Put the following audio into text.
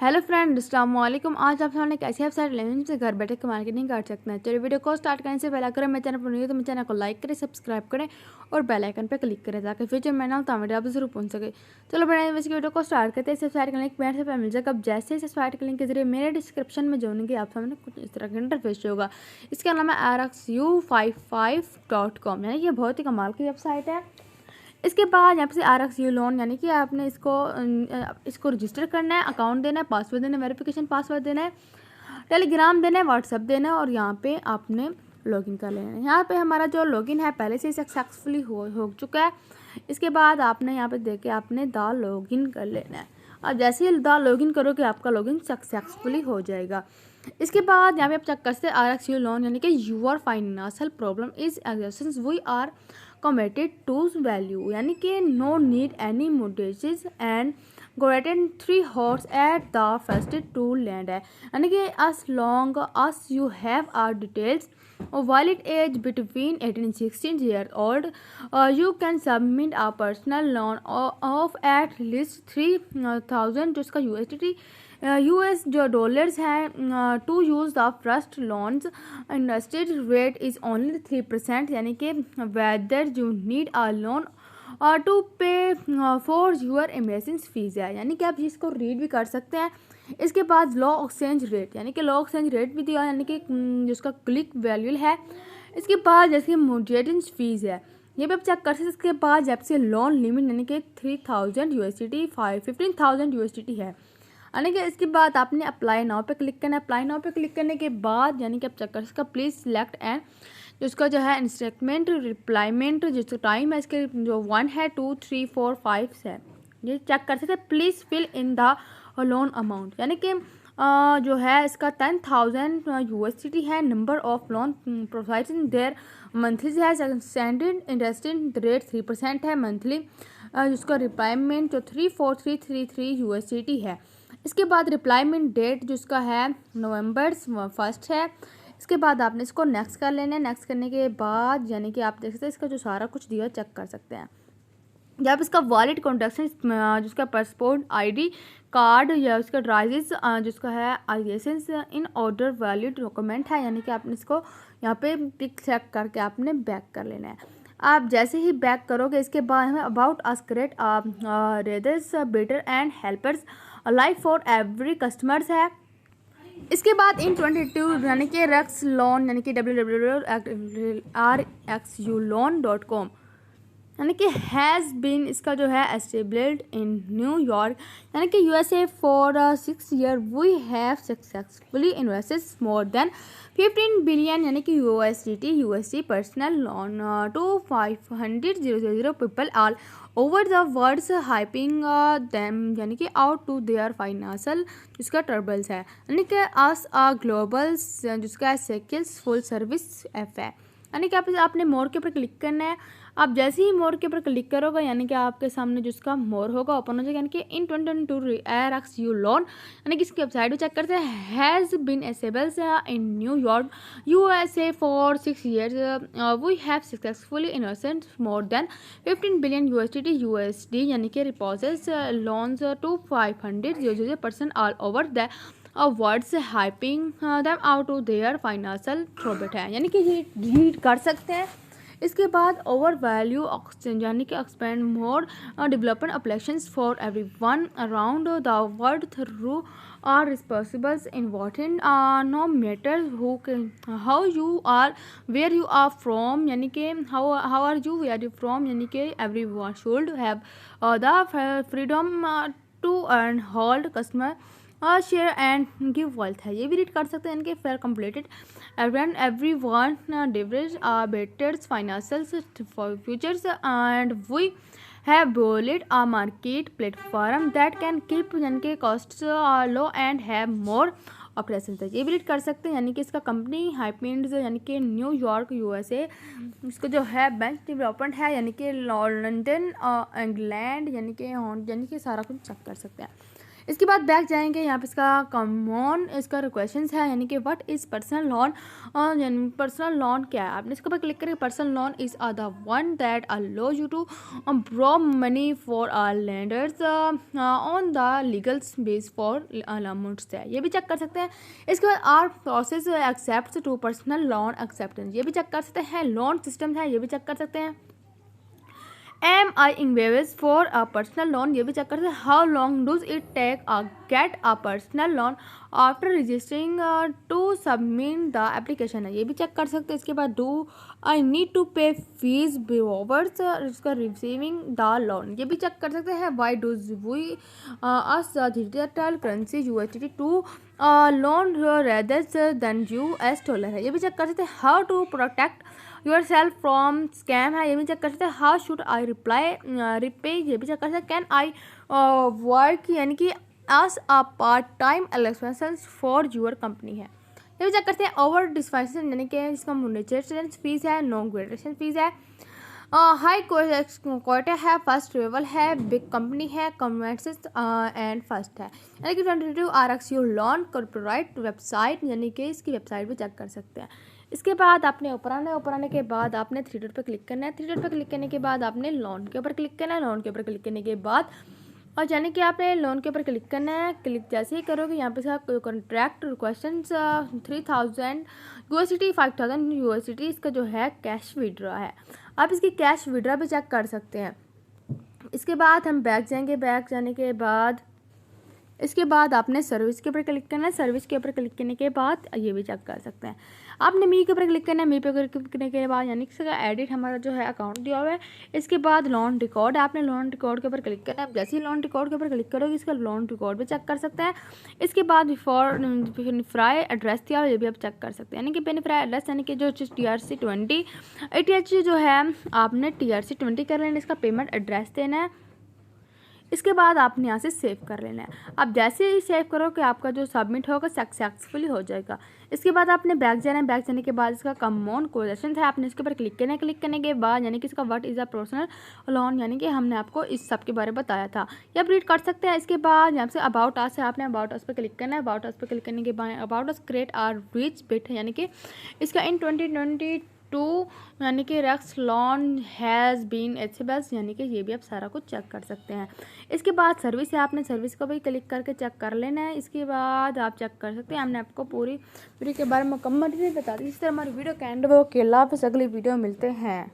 Hello friend, अस्सलाम वालेकुम। आज आप सामने एक ऐसी वेबसाइट लेने से घर बैठे मार्केटिंग कर सकते हैं। चलिए वीडियो को स्टार्ट करने से पहले अगर मेरे चैनल पर नहीं हो तो मेरे चैनल को लाइक करें, सब्सक्राइब करें और बेल आइकन पर क्लिक करें ताकि फ्यूचर में ना वीडियो आप जरूर पहुंच सके। चलो बड़े वैसे वीडियो को स्टार्ट करते हैं। इस वेबसाइट का लिंक मेरे से मिल जाएगा। अब जैसे इस वेबसाइट के लिंक के जरिए मेरे डिस्क्रिप्शन में जोड़ेंगे आप सामने कुछ इस तरह का इंटरफेस होगा। इसका नाम है rxu55.com, यानी ये बहुत ही कमाल की वेबसाइट है। इसके बाद यहाँ पे से RxU लोन, यानी कि आपने इसको रजिस्टर करना है, अकाउंट देना है, पासवर्ड देना है, वेरिफिकेशन पासवर्ड देना है, टेलीग्राम देना है, व्हाट्सएप देना है और यहाँ पे आपने लॉगिन कर लेना है। यहाँ पे हमारा जो लॉगिन है पहले से सक्सेसफुली हो चुका है। इसके बाद आपने यहाँ पे देख के आपने द लॉगिन कर लेना है। अब जैसे ही द लॉगिन करोगे आपका लॉगिन सक्सेसफुली हो जाएगा। इसके बाद यहाँ पे आप चेक कर सकते हैं RxU लोन, यानी कि your financial problem is existence we are committed to value, यानी कि no need any mortgages and गोरेटन 3 hours at the first to land है, यानी कि as long as you have our details or valid age between 18 and 16 years old, you can submit a personal loan of at least 3,000 जिसका USDT US जो dollars है to use the first loans. Interest rate is only 3%, यानी कि whether you need a loan to pay for your emergency fees है, यानी कि आप इसको रीड भी कर सकते हैं। इसके बाद लॉ एक्सचेंज रेट, यानी कि लॉ एक्सचेंज रेट भी दिया, यानी कि जिसका क्लिक वैल्यू है। इसके बाद जैसे मोडेटेंस फीस है ये भी आप चेक कर सकते हैं। इसके बाद जब से लोन लिमिट यानी कि 3,000 USDT 15,000 USDT है, यानी कि इसके बाद आपने अप्लाई नाउ पे क्लिक करना है। अप्लाई नाउ पे क्लिक करने के बाद यानी कि आप चेक कर इसका प्लीज़ सिलेक्ट एंड जिसका जो है इंस्ट्रक्टमेंट रिप्लाईमेंट जिसका टाइम है इसके जो 1 है 2 3 4 5 है ये चेक कर सकते हैं। Please fill in the loan amount, यानी कि जो है इसका 10,000 USDT है। Number of loan proceeding there monthly है स्टैंडर्ड इंटरेस्ट रेट 3% है मंथली। जिसका रिप्लाईमेंट जो 34333 USDT है। इसके बाद रिप्लाईमेंट डेट जिसका है नवंबर 1 है। इसके बाद आपने इसको नेक्स्ट कर लेना है। नेक्स्ट करने के बाद यानी कि आप देख सकते हैं इसका जो सारा कुछ दिया चेक कर सकते हैं। जब इसका वॉलेट कॉन्टेक्शन जिसका पासपोर्ट ID कार्ड या उसका ड्राइविंग जिसका है licence in order valid document है, यानी कि आपने इसको यहाँ पे पिक सेलेक्ट करके आपने बैक कर लेना है। आप जैसे ही बैक करोगे इसके बाद हमें about us create rathers better and helpers life for every customers है। इसके बाद इन 22 यानी कि रक्स लोन यानी कि www.rxuloan.com यानी कि हैज़ बीन इसका जो है एस्टेब्लिश्ड इन न्यूयॉर्क यानी कि USA for 6 year we have successfully invested more than 15 billion यानी कि USD personal loan to 500,000 people all over the world hyping them यानी कि आउट टू देयर फाइनेंशियल जिसका ट्रबल्स है, यानी कि आस आ ग्लोबल जिसका सेकिल्स फुल सर्विस ऐप है, यानी कि आपने मोर के ऊपर क्लिक करना है। आप जैसे ही मोर के ऊपर क्लिक करोगे यानी कि आपके सामने जिसका मोर होगा ओपन हो जाएगा, यानी कि इन 2022 RxU लोन यानी कि इसकी वेबसाइट भी चेक करते हैं। Has been assembles in New York USA for 6 years we have successfully invested more than 15 billion USD यानी कि reposes loans to 500,000 all over the words hyping them out to their financial trouble है, यानी कि ये read कर सकते हैं। इसके बाद ओवर वैल्यू एक्सचेंज यानी कि expand more development applications for everyone around the world through our responsibles important no matter who how you are where you are from, यानी कि how are you where you from, यानी कि everyone should have the freedom to earn hold customer share and give wealth है, ये भी read कर सकते हैं। इनके fair completed every one diverge betters financial futures and we have बोलेड uh market platform that can keep यानी कि cost low and have more operation है, ये भी रीड कर सकते हैं। यानी कि इसका कंपनी हाइपिंड यानी कि न्यूयॉर्क USA इसका जो है बैंक डेवलपमेंट है, यानी कि लंदन इंग्लैंड यानी कि सारा कुछ चेक कर सकते हैं। इसके बाद बैक जाएंगे, यहाँ पे इसका कॉमन इसका क्वेश्चन है, यानी कि what is personal loan. Personal loan क्या है, आपने इसके ऊपर क्लिक करके personal loan is the one that allow you to borrow money for lenders on the legal base for amounts है, ये भी चेक कर सकते हैं। इसके बाद our process accept to personal loan acceptance, ये भी चेक कर सकते हैं। लोन सिस्टम है, ये भी चेक कर सकते हैं। एम आई इंवेवेज फॉर अ पर्सनल लोन, ये भी चेक करते हैं। How long does it take get a personal loan after registering to submit the application है, ये भी चेक कर सकते हैं। इसके बाद do I need to pay fees before इसका रिसीविंग द लोन, ये भी चेक कर सकते हैं। Why does we us digital currency USDT to loan rather than US dollar है, ये भी चेक कर सकते हैं। How to protect yourself from scam है, ये भी चेक कर सकते हैं। हाउ शुड आई रिपे, ये भी चेक कर सकते हैं। कैन आई वर्क यानी कि as a part time expenses for your company है, ये भी चेक करते हैं। ओवर डिस्पाइसन यानी कि इसका मोनेटाइजेशन फीस है, नो ग्रेडेशन फीस है, हाई क्वार्टर है, फर्स्ट लेवल है, बिग कंपनी है, कन्वेंसेस एंड फर्स्ट है, यानी कि 22 RXU लोन कॉर्पोरेट वेबसाइट, यानी कि इसकी वेबसाइट भी चेक कर सकते हैं। इसके बाद आपने ऊपर आने के बाद आपने 3 डॉट पर क्लिक करना है। 3 डॉट पर क्लिक करने के बाद आपने लोन के ऊपर क्लिक करना है। लोन के ऊपर क्लिक करने के बाद और यानी कि आपने लोन के ऊपर क्लिक करना है। क्लिक जैसे ही करोगे यहाँ पे साथ कॉन्ट्रैक्ट क्वेश्चन 3000 USDT 5000 USDT इसका जो है कैश विड्रॉ है, आप इसकी कैश विड्रॉ भी चेक कर सकते हैं। इसके बाद हम बैक जाएंगे। बैक जाने के बाद इसके बाद आपने सर्विस के ऊपर क्लिक करना है। सर्विस के ऊपर क्लिक करने के बाद ये भी चेक कर सकते हैं। आपने मी के ऊपर क्लिक करना है। मी पे क्लिक करने के बाद यानी कि इसका एडिट हमारा जो है अकाउंट दिया हुआ है। इसके बाद लोन रिकॉर्ड, आपने लोन रिकॉर्ड के ऊपर क्लिक करना है। जैसे ही लोन रिकॉर्ड के ऊपर क्लिक करोगे इसका लोन रिकॉर्ड भी चेक कर सकते हैं। इसके बाद बेनिफिशियरी एड्रेस दिया ये भी आप चेक कर सकते हैं, यानी कि बेनिफिशियरी एड्रेस यानी कि जो TRC 20 ATH जो है आपने TRC 20 कर लेना, इसका पेमेंट एड्रेस देना है। इसके बाद आपने यहाँ से सेव कर लेना है। अब जैसे ही सेव करोगे आपका जो सबमिट होगा सक्सेसफुली हो जाएगा। इसके बाद आपने बैक जाना है। बैक जाने के बाद इसका कॉमन क्वेश्चन है, आपने इसके ऊपर क्लिक करना है। क्लिक करने के बाद यानी कि इसका what is a personal loan, यानी कि हमने आपको इस सब के बारे में बताया था, ये आप रीड कर सकते हैं। इसके बाद यहाँ से अबाउट अस है, आपने अबाउट अस पर क्लिक करना है। अबाउट अस पर क्लिक करने के बाद about us create our rich bit, यानी कि इसका इन 2022 यानी कि रक्स लोन हैज़ बीन एचेबल, यानी कि ये भी आप सारा कुछ चेक कर सकते हैं। इसके बाद सर्विस है, आपने सर्विस को भी क्लिक करके चेक कर लेना है। इसके बाद आप चेक कर सकते हैं। हमने आपको पूरी वीडियो के बारे में मुकम्मल बता दी। इस तरह हमारी वीडियो के एंड वो अकेला, अगली वीडियो मिलते हैं।